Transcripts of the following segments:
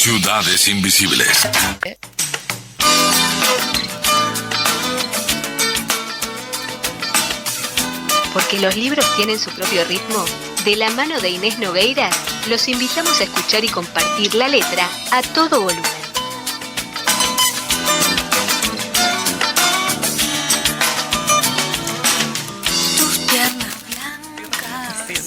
Ciudades Invisibles. Porque los libros tienen su propio ritmo, de la mano de Inés Nogueiras, los invitamos a escuchar y compartir la letra a todo volumen.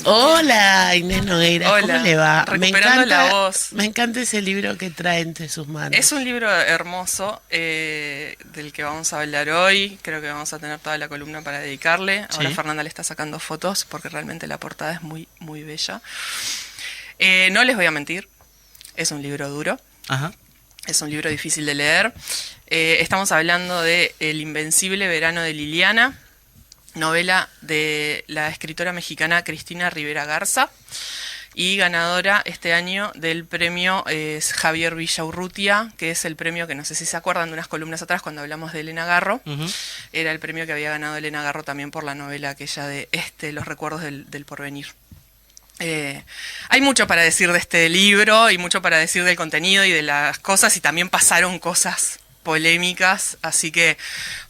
Hola, Inés Nogueira, Hola. ¿cómo le va? Recuperando la voz. Me encanta ese libro que trae entre sus manos. Es un libro hermoso del que vamos a hablar hoy. Creo que vamos a tener toda la columna para dedicarle. Ahora Sí. Fernanda le está sacando fotos porque realmente la portada es muy, muy bella. No les voy a mentir, es un libro duro. Ajá. Es un libro difícil de leer. Estamos hablando de El Invencible Verano de Liliana, novela de la escritora mexicana Cristina Rivera Garza y ganadora este año del premio Javier Villaurrutia, que es el premio que no sé si se acuerdan de unas columnas atrás cuando hablamos de Elena Garro. Ujú. Era el premio que había ganado Elena Garro también por la novela aquella de Los recuerdos del porvenir. Hay mucho para decir de este libro y mucho para decir del contenido y de las cosas, y también pasaron cosas polémicas, así que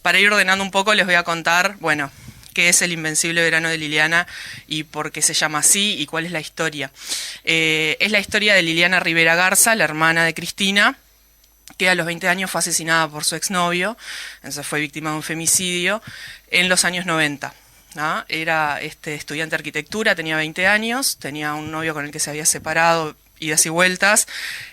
para ir ordenando un poco les voy a contar, bueno, qué es El Invencible Verano de Liliana y por qué se llama así y cuál es la historia. Es la historia de Liliana Rivera Garza, la hermana de Cristina, que a los 20 años fue asesinada por su exnovio, entonces fue víctima de un femicidio en los años 90. ¿No? Era estudiante de arquitectura, tenía 20 años, tenía un novio con el que se había separado, idas y vueltas,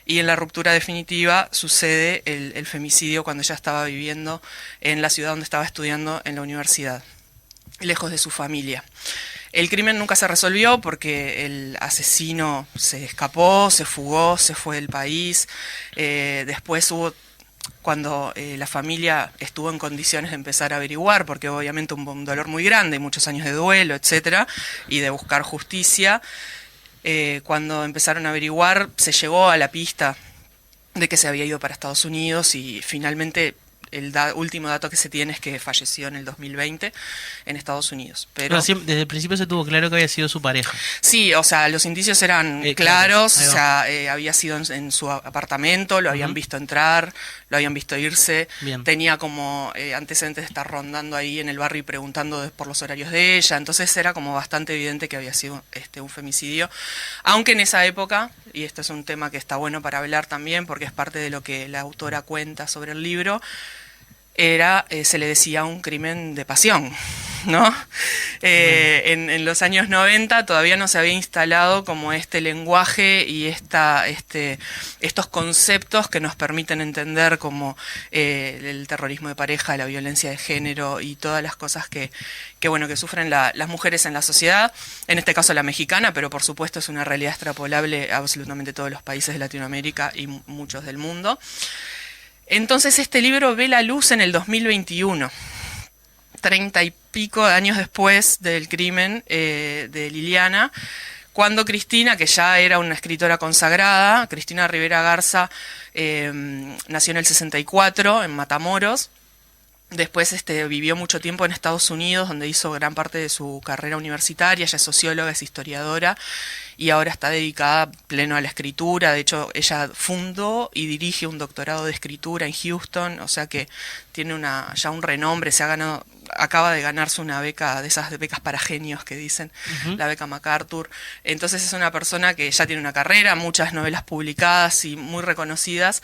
y en la ruptura definitiva sucede el femicidio cuando ella estaba viviendo en la ciudad donde estaba estudiando en la universidad, lejos de su familia. El crimen nunca se resolvió porque el asesino se escapó, se fugó, se fue del país. Después hubo, cuando la familia estuvo en condiciones de empezar a averiguar, porque obviamente hubo un dolor muy grande, muchos años de duelo, etcétera, y de buscar justicia, cuando empezaron a averiguar, se llegó a la pista de que se había ido para Estados Unidos y finalmente el último dato que se tiene es que falleció en el 2020 en Estados Unidos. Pero Desde el principio se tuvo claro que había sido su pareja. sí, o sea, los indicios eran claros, claros, ahí o va. sea, había sido en su apartamento, lo habían Ujú. visto entrar, lo habían visto irse, Bien. tenía como antecedentes de estar rondando ahí en el barrio y preguntando por los horarios de ella, entonces era como bastante evidente que había sido un femicidio, aunque en esa época, y este es un tema que está bueno para hablar también porque es parte de lo que la autora cuenta sobre el libro, se le decía un crimen de pasión, ¿no? En los años 90 todavía no se había instalado como este lenguaje y estos conceptos que nos permiten entender como el terrorismo de pareja, la violencia de género y todas las cosas que sufren las mujeres en la sociedad, en este caso la mexicana, pero por supuesto es una realidad extrapolable a absolutamente todos los países de Latinoamérica y muchos del mundo. Entonces este libro ve la luz en el 2021, 30 y pico años después del crimen de Liliana, cuando Cristina, que ya era una escritora consagrada, Cristina Rivera Garza, nació en el 64 en Matamoros. Después vivió mucho tiempo en Estados Unidos, donde hizo gran parte de su carrera universitaria. Ella es socióloga, es historiadora y ahora está dedicada pleno a la escritura. De hecho, ella fundó y dirige un doctorado de escritura en Houston, o sea que tiene ya un renombre. Acaba de ganarse una beca, de esas becas para genios que dicen, la beca MacArthur. Entonces es una persona que ya tiene una carrera, muchas novelas publicadas y muy reconocidas.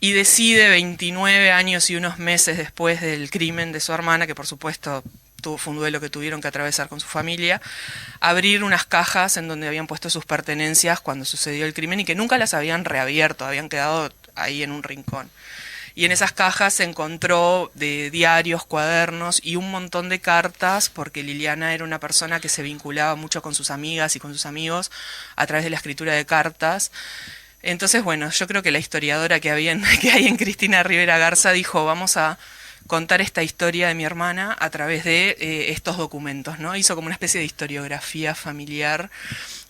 Y decide 29 años y unos meses después del crimen de su hermana, que por supuesto fue un duelo que tuvieron que atravesar con su familia, abrir unas cajas en donde habían puesto sus pertenencias cuando sucedió el crimen y que nunca las habían reabierto, habían quedado ahí en un rincón. Y en esas cajas se encontró de diarios, cuadernos y un montón de cartas, porque Liliana era una persona que se vinculaba mucho con sus amigas y con sus amigos a través de la escritura de cartas. Entonces, bueno, yo creo que la historiadora que hay en Cristina Rivera Garza dijo, vamos a contar esta historia de mi hermana a través de estos documentos, ¿no? Hizo como una especie de historiografía familiar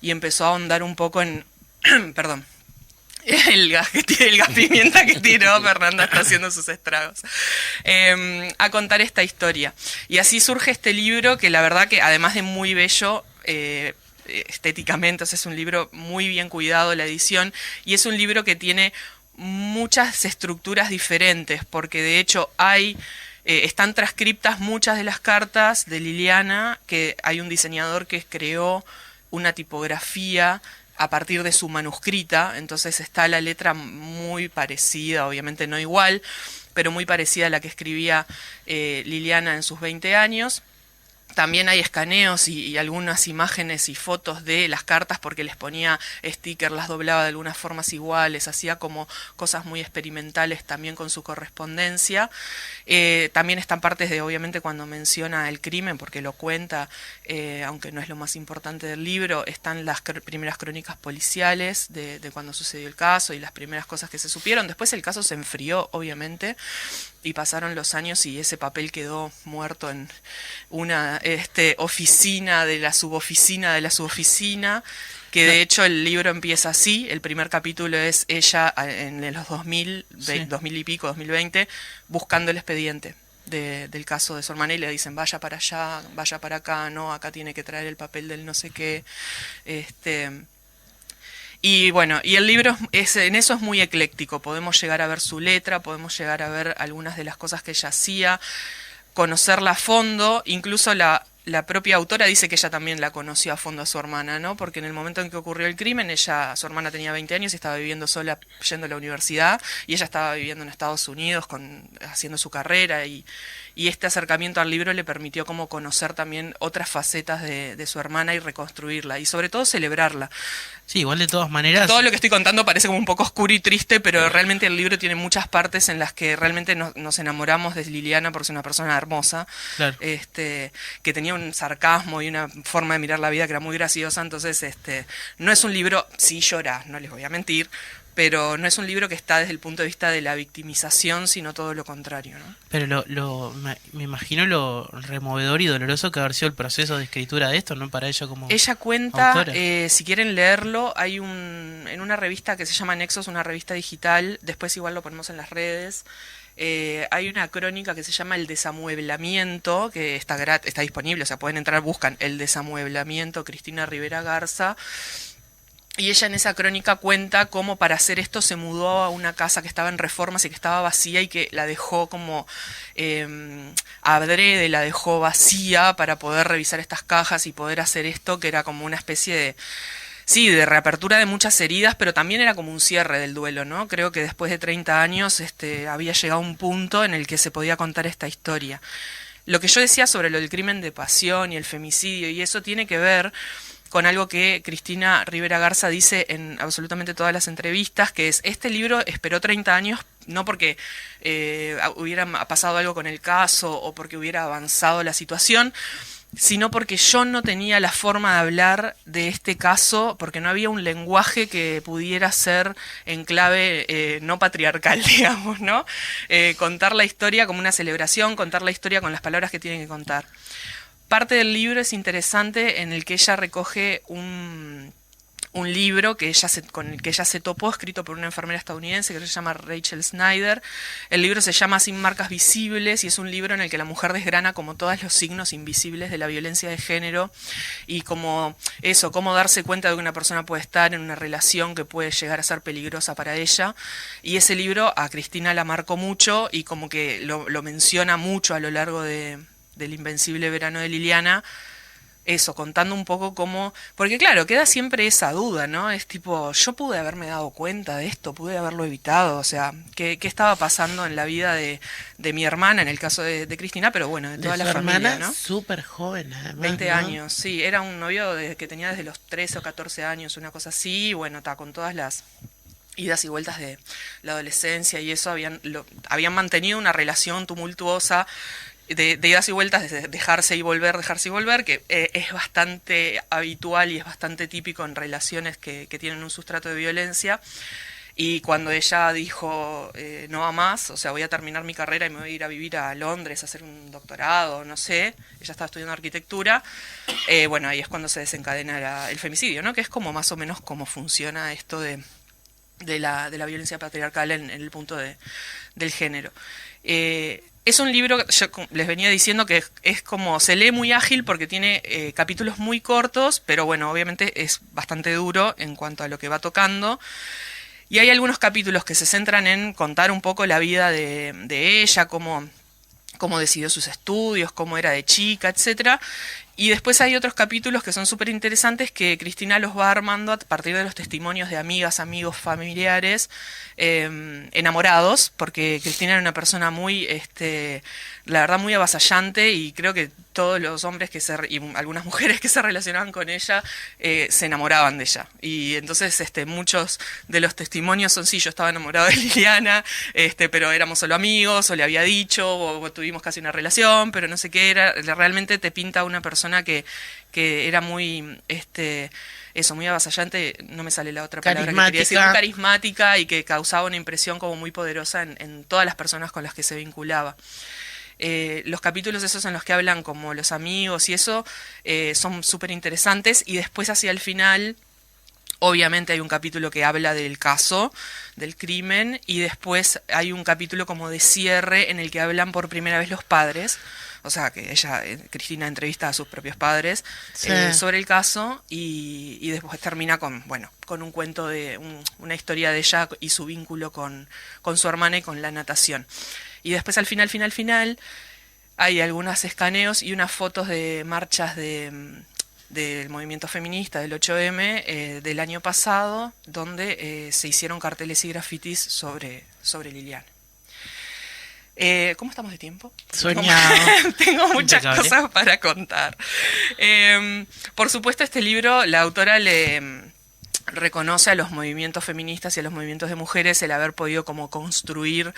y empezó a ahondar un poco en... perdón. El gas pimienta que tiró, Fernanda está haciendo sus estragos. A contar esta historia. Y así surge este libro que la verdad que además de muy bello... estéticamente, o sea, es un libro muy bien cuidado, la edición, y es un libro que tiene muchas estructuras diferentes, porque de hecho están transcriptas muchas de las cartas de Liliana, que hay un diseñador que creó una tipografía a partir de su manuscrita, entonces está la letra muy parecida, obviamente no igual, pero muy parecida a la que escribía Liliana en sus 20 años. También hay escaneos y algunas imágenes y fotos de las cartas porque les ponía stickers, las doblaba de algunas formas iguales, hacía como cosas muy experimentales también con su correspondencia. También están partes de, obviamente, cuando menciona el crimen, porque lo cuenta, aunque no es lo más importante del libro, están las primeras crónicas policiales de cuando sucedió el caso y las primeras cosas que se supieron. Después el caso se enfrió, obviamente, y pasaron los años y ese papel quedó muerto en una oficina de la suboficina, que de hecho el libro empieza así. El primer capítulo es ella en los 2000, Sí. 2000 y pico, 2020, buscando el expediente del caso de su hermana, y le dicen vaya para allá, vaya para acá, no, acá tiene que traer el papel del no sé qué. Y bueno, y el libro en eso es muy ecléctico, podemos llegar a ver su letra, podemos llegar a ver algunas de las cosas que ella hacía, conocerla a fondo, incluso la propia autora dice que ella también la conoció a fondo a su hermana, ¿no? Porque en el momento en que ocurrió el crimen, su hermana tenía 20 años y estaba viviendo sola, yendo a la universidad, y ella estaba viviendo en Estados Unidos, haciendo su carrera, y este acercamiento al libro le permitió como conocer también otras facetas de su hermana y reconstruirla, y sobre todo celebrarla. Sí, igual de todas maneras. Todo lo que estoy contando parece como un poco oscuro y triste, pero realmente el libro tiene muchas partes en las que realmente nos enamoramos de Liliana porque es una persona hermosa, Claro. que tenía un sarcasmo y una forma de mirar la vida que era muy graciosa. Entonces, no es un libro, sí llora, no les voy a mentir, pero no es un libro que está desde el punto de vista de la victimización, sino todo lo contrario, ¿no? Pero me imagino lo removedor y doloroso que haber sido el proceso de escritura de esto, ¿no? Para ella como Ella cuenta, autora. si quieren leerlo, en una revista que se llama Nexos, una revista digital, después igual lo ponemos en las redes. Hay una crónica que se llama El desamueblamiento, que está disponible, o sea, pueden entrar, buscan El desamueblamiento, Cristina Rivera Garza. Y ella en esa crónica cuenta cómo para hacer esto se mudó a una casa que estaba en reformas y que estaba vacía, y que la dejó como adrede, la dejó vacía para poder revisar estas cajas y poder hacer esto, que era como una especie de reapertura de muchas heridas, pero también era como un cierre del duelo, ¿no? Creo que después de 30 años había llegado un punto en el que se podía contar esta historia. Lo que yo decía sobre lo del crimen de pasión y el femicidio y eso tiene que ver con algo que Cristina Rivera Garza dice en absolutamente todas las entrevistas, que es: este libro esperó 30 años, no porque hubiera pasado algo con el caso o porque hubiera avanzado la situación, sino porque yo no tenía la forma de hablar de este caso, porque no había un lenguaje que pudiera ser en clave no patriarcal, digamos, ¿no? Contar la historia como una celebración, contar la historia con las palabras que tienen que contar. Parte del libro es interesante, en el que ella recoge un libro con el que ella se topó, escrito por una enfermera estadounidense que se llama Rachel Snyder. El libro se llama Sin marcas visibles, y es un libro en el que la mujer desgrana como todos los signos invisibles de la violencia de género, y cómo darse cuenta de que una persona puede estar en una relación que puede llegar a ser peligrosa para ella. Y ese libro a Cristina la marcó mucho, y como que lo menciona mucho a lo largo del Invencible Verano de Liliana, eso, contando un poco cómo, porque claro, queda siempre esa duda, ¿no? Es tipo, yo pude haberme dado cuenta de esto, pude haberlo evitado, o sea, ¿qué estaba pasando en la vida de mi hermana, en el caso de Cristina, pero bueno, de de toda su la familia, hermana, ¿no? súper joven, además, 20 ¿no? años, sí, era un novio que tenía desde los 13 o 14 años, una cosa así, y bueno, está con todas las idas y vueltas de la adolescencia y eso, habían mantenido una relación tumultuosa, de idas y vueltas, de dejarse y volver, que es bastante habitual y es bastante típico en relaciones que tienen un sustrato de violencia. Y cuando ella dijo, no va más, o sea, voy a terminar mi carrera y me voy a ir a vivir a Londres a hacer un doctorado, no sé, ella estaba estudiando arquitectura, bueno, ahí es cuando se desencadena el femicidio, ¿no? Que es como más o menos cómo funciona esto de la violencia patriarcal en el punto del género. Es un libro, yo les venía diciendo que es como, se lee muy ágil porque tiene capítulos muy cortos, pero bueno, obviamente es bastante duro en cuanto a lo que va tocando. Y hay algunos capítulos que se centran en contar un poco la vida de ella, cómo decidió sus estudios, cómo era de chica, etcétera. Y después hay otros capítulos que son súper interesantes que Cristina los va armando a partir de los testimonios de amigas, amigos, familiares, enamorados, porque Cristina era una persona muy, la verdad, muy avasallante, y creo que todos los hombres y algunas mujeres que se relacionaban con ella se enamoraban de ella. Y entonces muchos de los testimonios son, sí, yo estaba enamorado de Liliana, pero éramos solo amigos, o le había dicho, o tuvimos casi una relación, pero no sé qué era. Realmente te pinta una persona que era muy muy avasallante, no me sale la otra palabra que quería decir, muy carismática, y que causaba una impresión como muy poderosa en todas las personas con las que se vinculaba. Los capítulos esos en los que hablan como los amigos y eso son súper interesantes, y después hacia el final obviamente hay un capítulo que habla del caso, del crimen, y después hay un capítulo como de cierre en el que hablan por primera vez los padres. O sea, que Cristina entrevista a sus propios padres sobre el caso, y después termina con un cuento de una historia de ella y su vínculo con su hermana y con la natación. Y después al final, hay algunos escaneos y unas fotos de marchas del movimiento feminista del 8M del año pasado, donde se hicieron carteles y grafitis sobre Liliana. ¿Cómo estamos de tiempo? Soñado. Tengo muchas cosas para contar. Por supuesto, este libro, la autora le reconoce a los movimientos feministas y a los movimientos de mujeres el haber podido como construir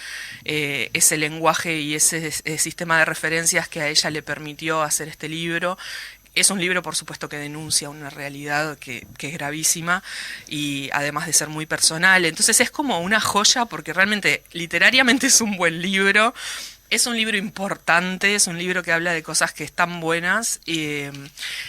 ese lenguaje y ese sistema de referencias que a ella le permitió hacer este libro. Es un libro, por supuesto, que denuncia una realidad que es gravísima, y además de ser muy personal. Entonces es como una joya, porque realmente, literariamente, es un buen libro. Es un libro importante, es un libro que habla de cosas que están buenas, y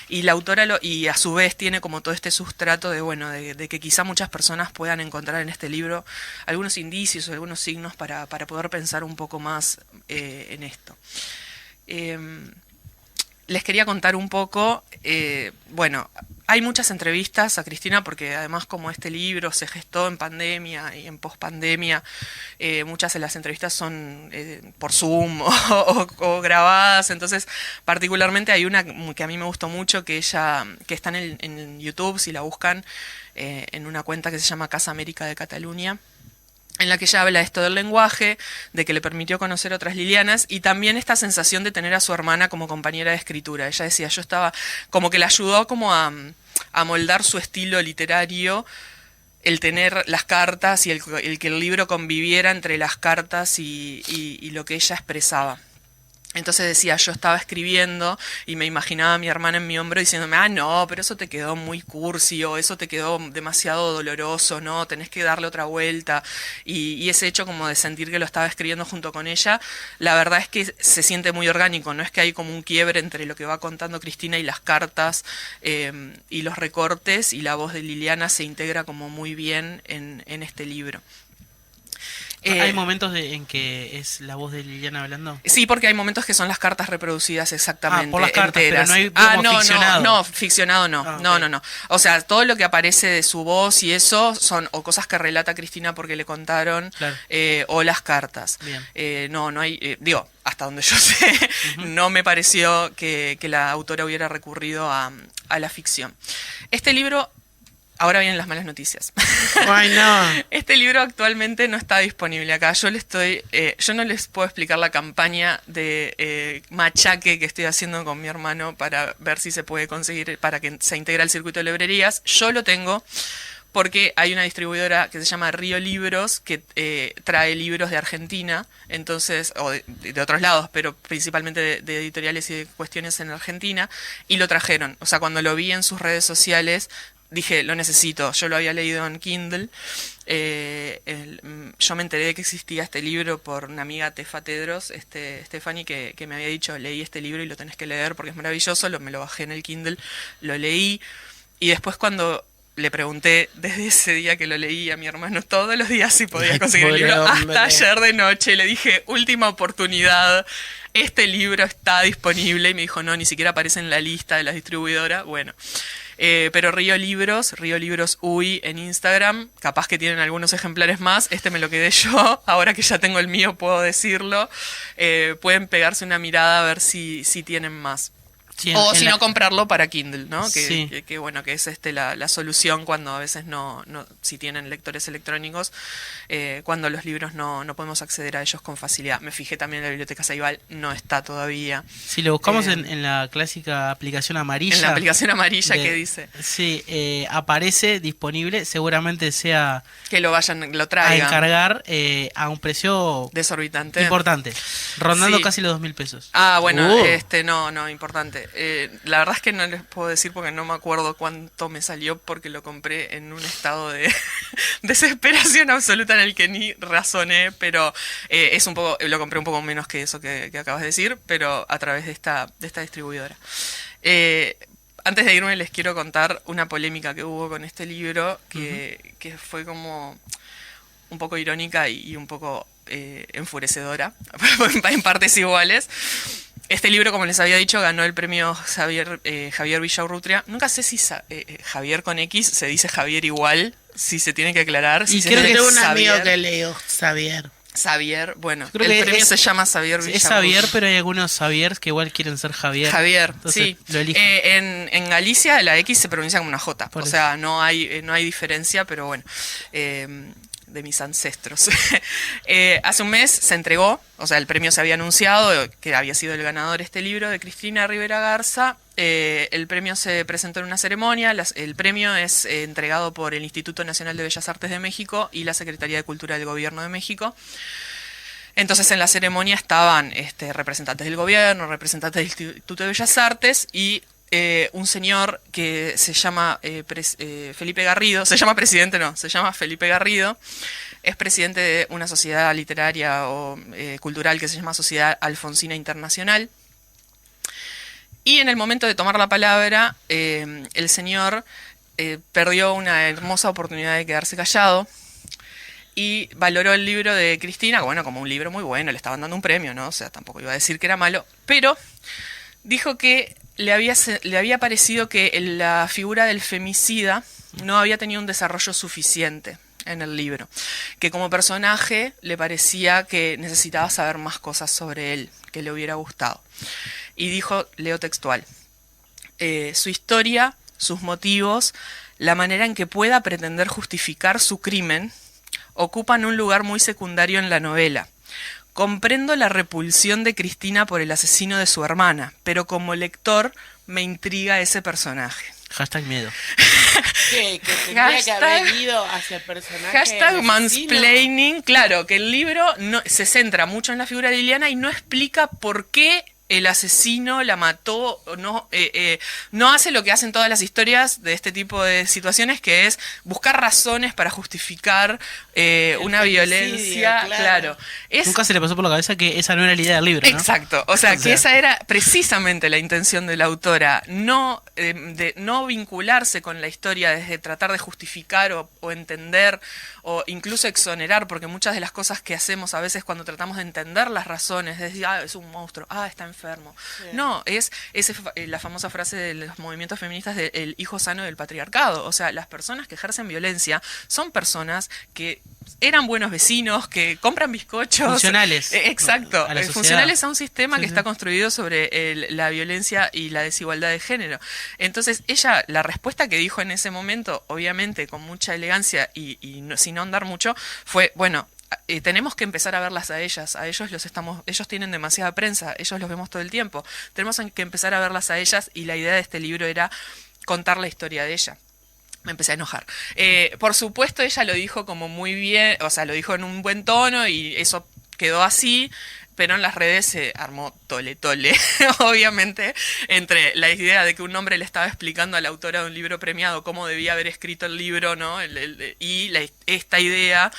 la autora y a su vez tiene como todo este sustrato de que quizá muchas personas puedan encontrar en este libro algunos indicios o algunos signos para poder pensar un poco más en esto. Les quería contar un poco, hay muchas entrevistas a Cristina, porque además, como este libro se gestó en pandemia y en pospandemia, muchas de las entrevistas son por Zoom o grabadas. Entonces, particularmente hay una que a mí me gustó mucho, que está en YouTube, si la buscan, en una cuenta que se llama Casa América de Cataluña, en la que ella habla esto del lenguaje, de que le permitió conocer otras Lilianas, y también esta sensación de tener a su hermana como compañera de escritura. Ella decía, yo estaba, como que le ayudó como a moldar su estilo literario, el tener las cartas y el que el libro conviviera entre las cartas y lo que ella expresaba. Entonces decía, yo estaba escribiendo y me imaginaba a mi hermana en mi hombro diciéndome, no, pero eso te quedó muy cursi, o eso te quedó demasiado doloroso, no, tenés que darle otra vuelta. Y ese hecho como de sentir que lo estaba escribiendo junto con ella, la verdad es que se siente muy orgánico, no es que hay como un quiebre entre lo que va contando Cristina y las cartas y los recortes, y la voz de Liliana se integra como muy bien en este libro. ¿Hay momentos en que es la voz de Liliana hablando? Sí, porque hay momentos que son las cartas reproducidas exactamente. Por las cartas, enteras. pero no hay ficcionado. No, ficcionado no. Okay. No. O sea, todo lo que aparece de su voz y eso son o cosas que relata Cristina porque le contaron, claro, o las cartas. Bien. No hay, hasta donde yo sé, no me pareció que la autora hubiera recurrido a la ficción. Este libro... Ahora vienen las malas noticias. Ay, no. Este libro actualmente no está disponible acá. Yo no les puedo explicar la campaña de machaque que estoy haciendo con mi hermano para ver si se puede conseguir para que se integre al circuito de librerías. Yo lo tengo porque hay una distribuidora que se llama Río Libros que trae libros de Argentina, entonces, o de otros lados, pero principalmente de editoriales y de cuestiones en Argentina, y lo trajeron. O sea, cuando lo vi en sus redes sociales, dije, lo necesito. Yo lo había leído en Kindle. Yo me enteré de que existía este libro por una amiga, Tefa Tedros, Stephanie, que me había dicho, leí este libro y lo tenés que leer porque es maravilloso. Me lo bajé en el Kindle, lo leí. Y después, cuando le pregunté desde ese día que lo leí a mi hermano todos los días si podía Ay, conseguir el pobre libro. hombre. Hasta ayer de noche le dije, última oportunidad, este libro está disponible. Y me dijo, no, ni siquiera aparece en la lista de la distribuidora. Bueno, pero Río Libros UI en Instagram, capaz que tienen algunos ejemplares más. Este me lo quedé yo, ahora que ya tengo el mío puedo decirlo. Pueden pegarse una mirada a ver si tienen más. Sí, O en si la- no, comprarlo para Kindle, ¿no? Sí. Que bueno, que es la solución cuando a veces no si tienen lectores electrónicos, cuando los libros no podemos acceder a ellos con facilidad. Me fijé también en la biblioteca Ceibal, no está todavía. Si lo buscamos Eh, en la clásica aplicación amarilla. En la aplicación amarilla de- que dice Sí, aparece disponible, seguramente sea que lo a traigan. encargar a un precio Desorbitante. importante, rondando Sí. casi los 2.000 pesos. Ah, bueno, Uh. no, importante. La verdad es que no les puedo decir porque no me acuerdo cuánto me salió porque lo compré en un estado de desesperación absoluta en el que ni razoné, pero es un poco, lo compré un poco menos que eso que acabas de decir, pero a través de esta distribuidora. Antes de irme les quiero contar una polémica que hubo con este libro que fue como un poco irónica y un poco enfurecedora, en partes iguales. Este libro, como les había dicho, ganó el premio Javier Villaurrutia. Nunca sé si Javier con X se dice Javier igual, si se tiene que aclarar. Si Y se creo Yo dice que tengo un amigo Xavier. que leo, Xavier. Xavier, bueno, Creo el que premio es- se llama Xavier Es Villaurrutia. Xavier, pero hay algunos Xaviers que igual quieren ser Javier. Javier, Entonces, sí. lo eligen. En Galicia la X se pronuncia como una J, Por o eso. sea, no hay diferencia, pero bueno, de mis ancestros. Hace un mes se entregó, o sea, el premio se había anunciado, que había sido el ganador este libro de Cristina Rivera Garza. El premio se presentó en una ceremonia, el premio es entregado por el Instituto Nacional de Bellas Artes de México y la Secretaría de Cultura del Gobierno de México. Entonces en la ceremonia estaban representantes del gobierno, representantes del Instituto de Bellas Artes y un señor que se llama Felipe Garrido, se llama presidente, no, se llama Felipe Garrido, es presidente de una sociedad literaria o cultural que se llama Sociedad Alfonsina Internacional. Y en el momento de tomar la palabra, el señor perdió una hermosa oportunidad de quedarse callado y valoró el libro de Cristina, bueno, como un libro muy bueno, le estaban dando un premio, ¿no? O sea, tampoco iba a decir que era malo, pero dijo que le había parecido que la figura del femicida no había tenido un desarrollo suficiente en el libro, que como personaje le parecía que necesitaba saber más cosas sobre él, que le hubiera gustado. Y dijo, leo textual, su historia, sus motivos, la manera en que pueda pretender justificar su crimen, ocupan un lugar muy secundario en la novela. Comprendo la repulsión de Cristina por el asesino de su hermana, pero como lector me intriga ese personaje. Hashtag miedo. Que tendría que Hashtag- haber ido hacia el personaje. Hashtag del asesino. mansplaining. Claro, que el libro se centra mucho en la figura de Liliana y no explica por qué el asesino la mató, no hace lo que hacen todas las historias de este tipo de situaciones, que es buscar razones para justificar una femicidio, violencia. claro. Nunca se le pasó por la cabeza que esa no era la idea del libro, ¿no? Exacto, o sea, O que sea. esa era precisamente la intención de la autora, no de no vincularse con la historia desde tratar de justificar o entender o incluso exonerar, porque muchas de las cosas que hacemos a veces cuando tratamos de entender las razones, es decir, es un monstruo, está enfermo. Sí. No, es la famosa frase de los movimientos feministas de el hijo sano del patriarcado, o sea, las personas que ejercen violencia son personas que eran buenos vecinos, que compran bizcochos. Funcionales. Exacto, a la sociedad. funcionales a un sistema Sí, que sí. está construido sobre la violencia y la desigualdad de género. Entonces, ella, la respuesta que dijo en ese momento, obviamente con mucha elegancia y sin ahondar mucho, fue, bueno, tenemos que empezar a verlas a ellas, ellos tienen demasiada prensa, ellos los vemos todo el tiempo, tenemos que empezar a verlas a ellas y la idea de este libro era contar la historia de ella. Me empecé a enojar. Por supuesto, ella lo dijo como muy bien, o sea, lo dijo en un buen tono y eso quedó así, pero en las redes se armó tole, obviamente, entre la idea de que un hombre le estaba explicando a la autora de un libro premiado cómo debía haber escrito el libro, ¿no? Y esta idea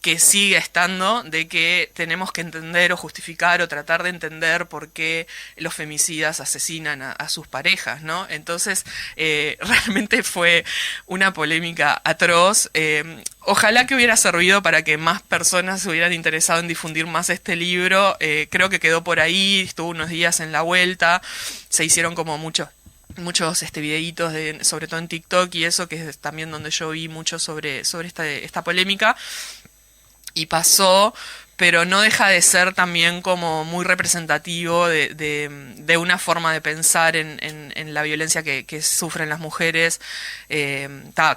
que sigue estando, de que tenemos que entender o justificar o tratar de entender por qué los femicidas asesinan a sus parejas, ¿no? Entonces, realmente fue una polémica atroz. Ojalá que hubiera servido para que más personas se hubieran interesado en difundir más este libro. Creo que quedó por ahí, estuvo unos días en la vuelta, se hicieron como muchos videitos, sobre todo en TikTok y eso, que es también donde yo vi mucho sobre esta polémica. Y pasó, pero no deja de ser también como muy representativo de una forma de pensar en la violencia que sufren las mujeres,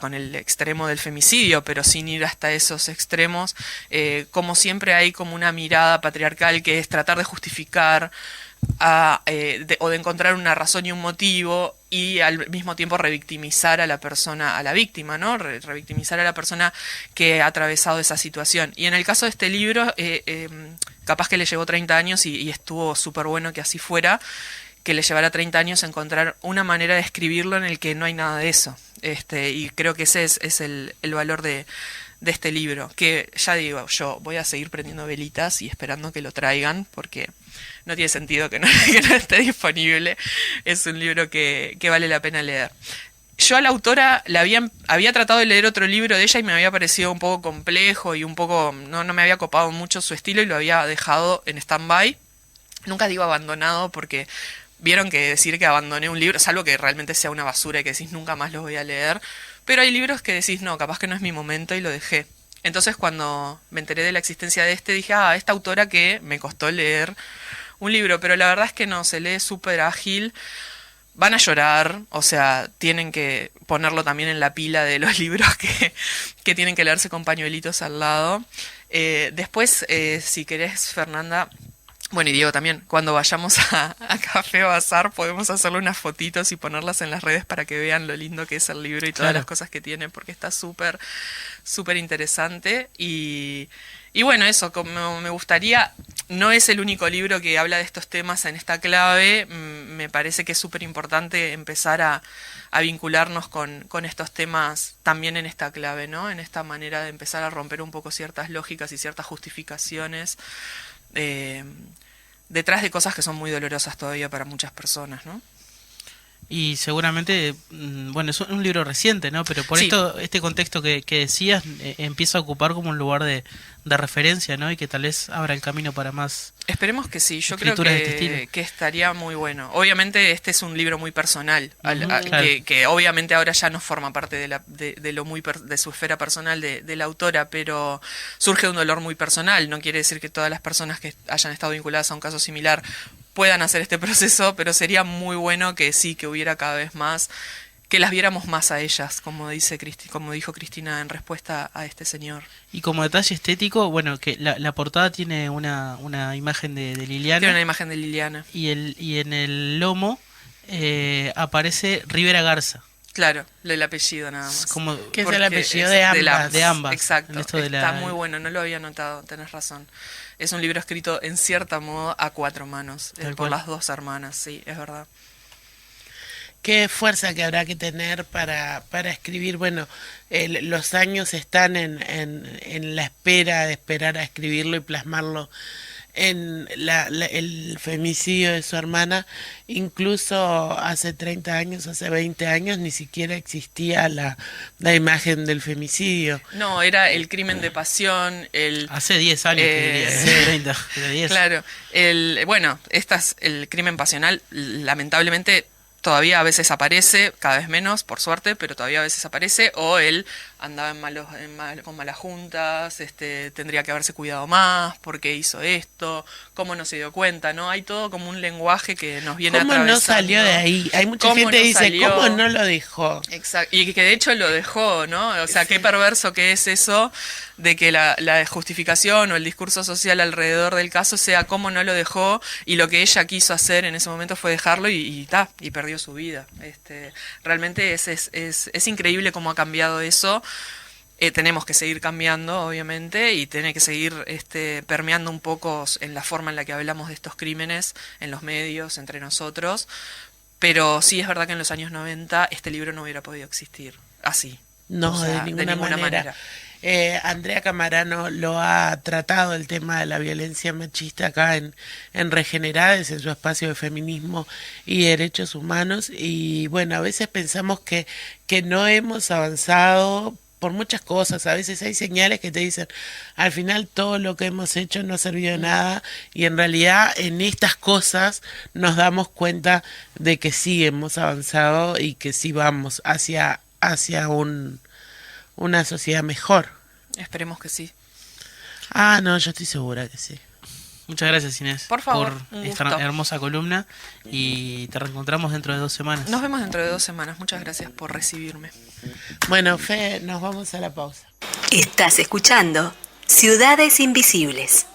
con el extremo del femicidio, pero sin ir hasta esos extremos. Como siempre hay como una mirada patriarcal que es tratar de justificar o de encontrar una razón y un motivo, y al mismo tiempo revictimizar a la persona, a la víctima, ¿no? Revictimizar a la persona que ha atravesado esa situación. Y en el caso de este libro, capaz que le llevó 30 años y estuvo súper bueno que así fuera, que le llevara 30 años encontrar una manera de escribirlo en el que no hay nada de eso. Y creo que ese es el valor de este libro, que ya digo, yo voy a seguir prendiendo velitas y esperando que lo traigan, porque no tiene sentido que no esté disponible. Es un libro que vale la pena leer. Yo a la autora había tratado de leer otro libro de ella y me había parecido un poco complejo y un poco no me había copado mucho su estilo y lo había dejado en stand-by. Nunca digo abandonado, porque vieron que decir que abandoné un libro, salvo que realmente sea una basura y que decís nunca más lo voy a leer, pero hay libros que decís no, capaz que no es mi momento, y lo dejé. Entonces cuando me enteré de la existencia de dije, esta autora que me costó leer un libro, pero la verdad es que no, se lee súper ágil. Van a llorar, o sea, tienen que ponerlo también en la pila de los libros que tienen que leerse con pañuelitos al lado. Después, si querés, Fernanda, bueno, y Diego también, cuando vayamos a Café Bazar podemos hacerle unas fotitos y ponerlas en las redes para que vean lo lindo que es el libro y todas las cosas que tiene, porque está súper, súper interesante. Y bueno, eso, como me gustaría, no es el único libro que habla de estos temas en esta clave. Me parece que es súper importante empezar a vincularnos con estos temas también en esta clave, ¿no? En esta manera de empezar a romper un poco ciertas lógicas y ciertas justificaciones detrás de cosas que son muy dolorosas todavía para muchas personas, ¿no? Y seguramente, bueno, es un libro reciente, ¿no? Pero por esto, este contexto que decías, empieza a ocupar como un lugar de referencia, ¿no? Y que tal vez abra el camino para más. Esperemos que sí, yo creo que estaría muy bueno. Obviamente este es un libro muy personal, que obviamente ahora ya no forma parte de su esfera personal de la autora, pero surge un dolor muy personal. No quiere decir que todas las personas que hayan estado vinculadas a un caso similar puedan hacer este proceso, pero sería muy bueno que sí, que hubiera cada vez más, que las viéramos más a ellas, como dijo Cristina en respuesta a este señor. Y como detalle estético, bueno, que la portada tiene una imagen de Liliana. Tiene una imagen de Liliana. Y en el lomo aparece Rivera Garza. Claro, el apellido nada más. Que es el apellido de ambas. De ambas. Exacto, está muy bueno, no lo había notado, tenés razón. Es un libro escrito en cierta modo a 4 manos, por las 2 hermanas, sí, es verdad. Qué fuerza que habrá que tener para escribir. Bueno, los años están en la espera de esperar a escribirlo y plasmarlo en el femicidio de su hermana. Incluso hace 30 años, hace 20 años, ni siquiera existía la imagen del femicidio. No, era el crimen de pasión. Hace 10 años, te diría, hace 30, pero 10. Claro, el crimen pasional, lamentablemente, todavía a veces aparece, cada vez menos, por suerte, pero todavía a veces aparece, o él andaba con malas juntas, tendría que haberse cuidado más, por qué hizo esto, cómo no se dio cuenta, ¿no? Hay todo como un lenguaje que nos viene atravesando. ¿Cómo no salió de ahí? Hay mucha gente que dice, ¿cómo no lo dejó? Exacto, y que de hecho lo dejó, ¿no? O sea, qué perverso que es eso de que la justificación o el discurso social alrededor del caso sea cómo no lo dejó, y lo que ella quiso hacer en ese momento fue dejarlo y perdió su vida. Realmente es increíble cómo ha cambiado eso. Tenemos que seguir cambiando, obviamente, y tiene que seguir permeando un poco en la forma en la que hablamos de estos crímenes en los medios, entre nosotros. Pero sí es verdad que en los años 90 este libro no hubiera podido existir así. No, o sea, de ninguna manera. Andrea Camarano lo ha tratado el tema de la violencia machista acá en Regenerades, en su espacio de feminismo y derechos humanos. Y bueno, a veces pensamos que no hemos avanzado por muchas cosas. A veces hay señales que te dicen, al final todo lo que hemos hecho no ha servido de nada, y en realidad en estas cosas nos damos cuenta de que sí hemos avanzado y que sí vamos hacia una sociedad mejor. Esperemos que sí. Ah, no, yo estoy segura que sí. Muchas gracias, Inés, Por favor, un esta gusto. hermosa columna, y te reencontramos dentro de 2 semanas. Nos vemos dentro de 2 semanas. Muchas gracias por recibirme. Bueno, Fe, nos vamos a la pausa. Estás escuchando Ciudades Invisibles.